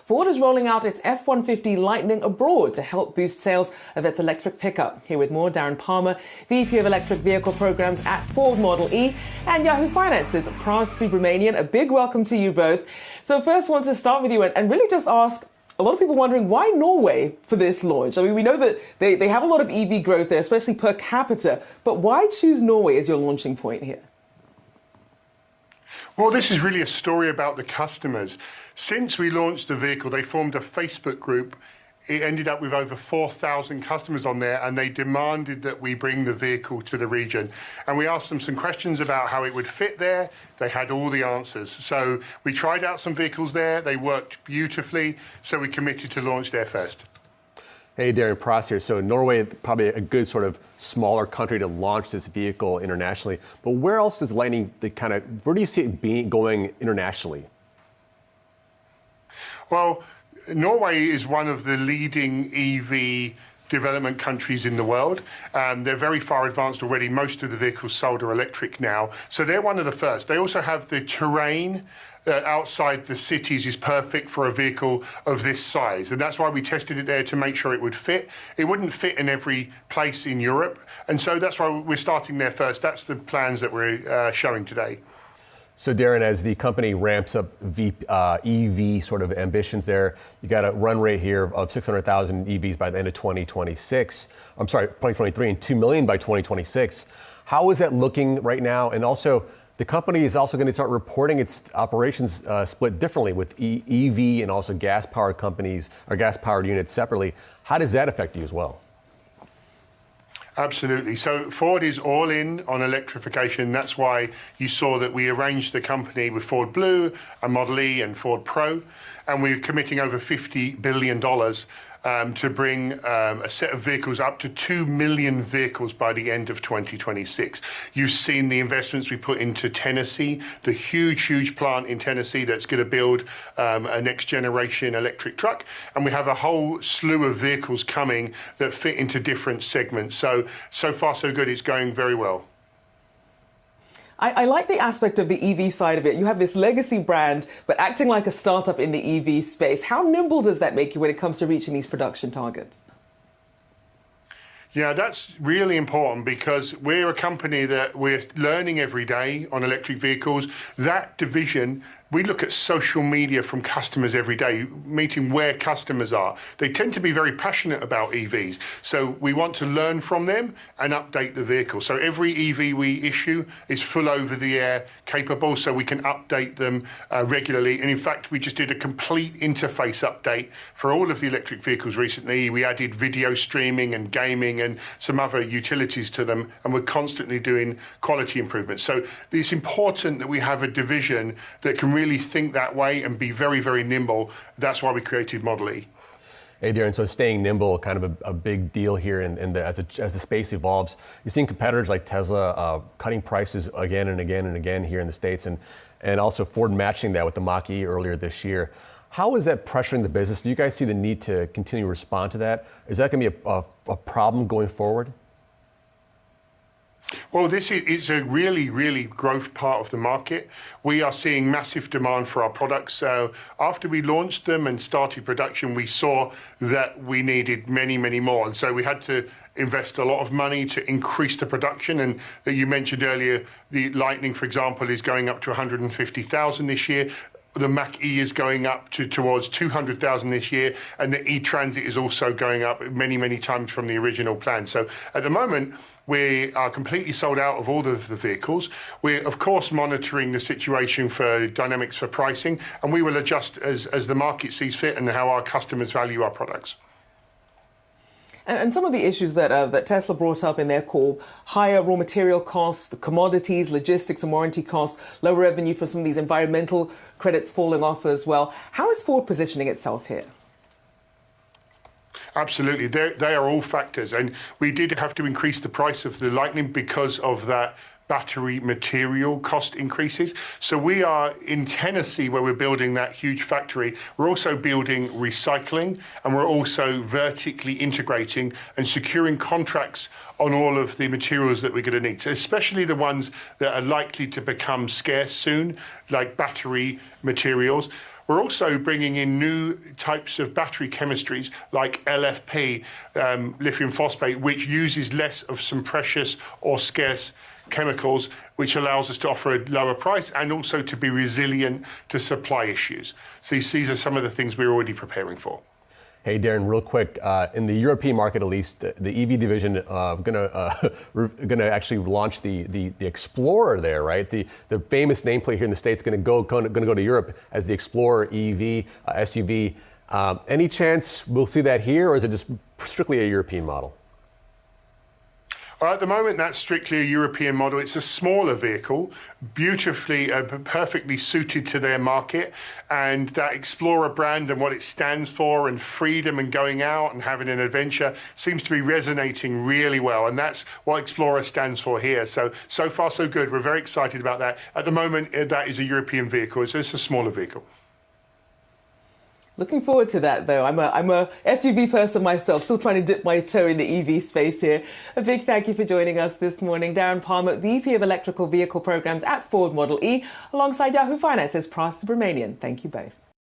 Ford is rolling out its F-150 Lightning abroad to help boost sales of its electric pickup. Here with more, Darren Palmer, VP of Electric Vehicle Programs at Ford Model E, and Yahoo Finance's Pras Subramanian. A big welcome to you both. So first, want to start with you and really just ask, a lot of people wondering why Norway for this launch? I mean, we know that they have a lot of EV growth there, especially per capita, but why choose Norway as your launching point here? Well, this is really a story about the customers. Since we launched the vehicle, they formed a Facebook group. It ended up with over 4,000 customers on there, and they demanded that we bring the vehicle to the region. And we asked them some questions about how it would fit there. They had all the answers. So we tried out some vehicles there. They worked beautifully. So we committed to launch there first. Hey, Darren, Pras here. So Norway, probably a good sort of smaller country to launch this vehicle internationally. But where else is Lightning where do you see it going internationally? Well, Norway is one of the leading EV development countries in the world. They're very far advanced already. Most of the vehicles sold are electric now. So they're one of the first. They also have the terrain outside the cities is perfect for a vehicle of this size. And that's why we tested it there, to make sure it would fit. It wouldn't fit in every place in Europe. And so that's why we're starting there first. That's the plans that we're showing today. So Darren, as the company ramps up EV sort of ambitions there, you got a run rate here of 600,000 EVs by the end of 2026. I'm sorry, 2023, and 2 million by 2026. How is that looking right now? And also, the company is also going to start reporting its operations split differently with EV and also gas-powered companies or gas-powered units separately. How does that affect you as well? Absolutely. So Ford is all in on electrification. That's why you saw that we arranged the company with Ford Blue, a Model E and Ford Pro, and we're committing over $50 billion to bring a set of vehicles up to 2 million vehicles by the end of 2026. You've seen the investments we put into Tennessee, the huge plant in Tennessee that's going to build a next generation electric truck. And we have a whole slew of vehicles coming that fit into different segments. So far so good. It's going very well. I like the aspect of the EV side of it. You have this legacy brand, but acting like a startup in the EV space. How nimble does that make you when it comes to reaching these production targets? Yeah, that's really important because we're a company that we're learning every day on electric vehicles. That division, we look at social media from customers every day, meeting where customers are. They tend to be very passionate about EVs. So we want to learn from them and update the vehicle. So every EV we issue is full over-the-air capable, so we can update them regularly. And in fact, we just did a complete interface update for all of the electric vehicles recently. We added video streaming and gaming and some other utilities to them, and we're constantly doing quality improvements. So it's important that we have a division that can really think that way and be very nimble. That's why we created Model E. Hey Darren, so staying nimble, kind of a big deal here as the space evolves. You're seeing competitors like Tesla cutting prices again and again here in the States, and also Ford matching that with the Mach-E earlier this year. How is that pressuring the business? Do you guys see the need to continue to respond to that? Is that going to be a problem going forward? Well, this is a really growth part of the market. We are seeing massive demand for our products. After we launched them and started production, we saw that we needed many more. And so we had to invest a lot of money to increase the production. And that you mentioned earlier, the Lightning, for example, is going up to 150,000 this year. The Mach-E is going up towards 200,000 this year, and the E-Transit is also going up many times from the original plan. So at the moment, we are completely sold out of all of the vehicles. We're, of course, monitoring the situation for dynamics for pricing, and we will adjust as the market sees fit and how our customers value our products. And some of the issues that Tesla brought up in their call, higher raw material costs, the commodities, logistics and warranty costs, lower revenue for some of these environmental credits falling off as well. How is Ford positioning itself here? Absolutely. They are all factors. And we did have to increase the price of the Lightning because of that battery material cost increases. So we are in Tennessee, where we're building that huge factory. We're also building recycling, and we're also vertically integrating and securing contracts on all of the materials that we're going to need, so especially the ones that are likely to become scarce soon, like battery materials. We're also bringing in new types of battery chemistries like LFP, lithium phosphate, which uses less of some precious or scarce chemicals, which allows us to offer a lower price and also to be resilient to supply issues. So these are some of the things we're already preparing for. Hey, Darren, real quick, in the European market at least, the EV division gonna actually launch the Explorer there, right? The famous nameplate here in the States gonna go to Europe as the Explorer EV SUV. Any chance we'll see that here, or is it just strictly a European model? At the moment, that's strictly a European model. It's a smaller vehicle, beautifully, perfectly suited to their market. And that Explorer brand and what it stands for and freedom and going out and having an adventure seems to be resonating really well. And that's what Explorer stands for here. So far, so good. We're very excited about that. At the moment, that is a European vehicle. So it's a smaller vehicle. Looking forward to that, though. I'm a SUV person myself, still trying to dip my toe in the EV space here. A big thank you for joining us this morning. Darren Palmer, VP of Electrical Vehicle Programs at Ford Model E, alongside Yahoo Finance's Pras Subramanian. Thank you both.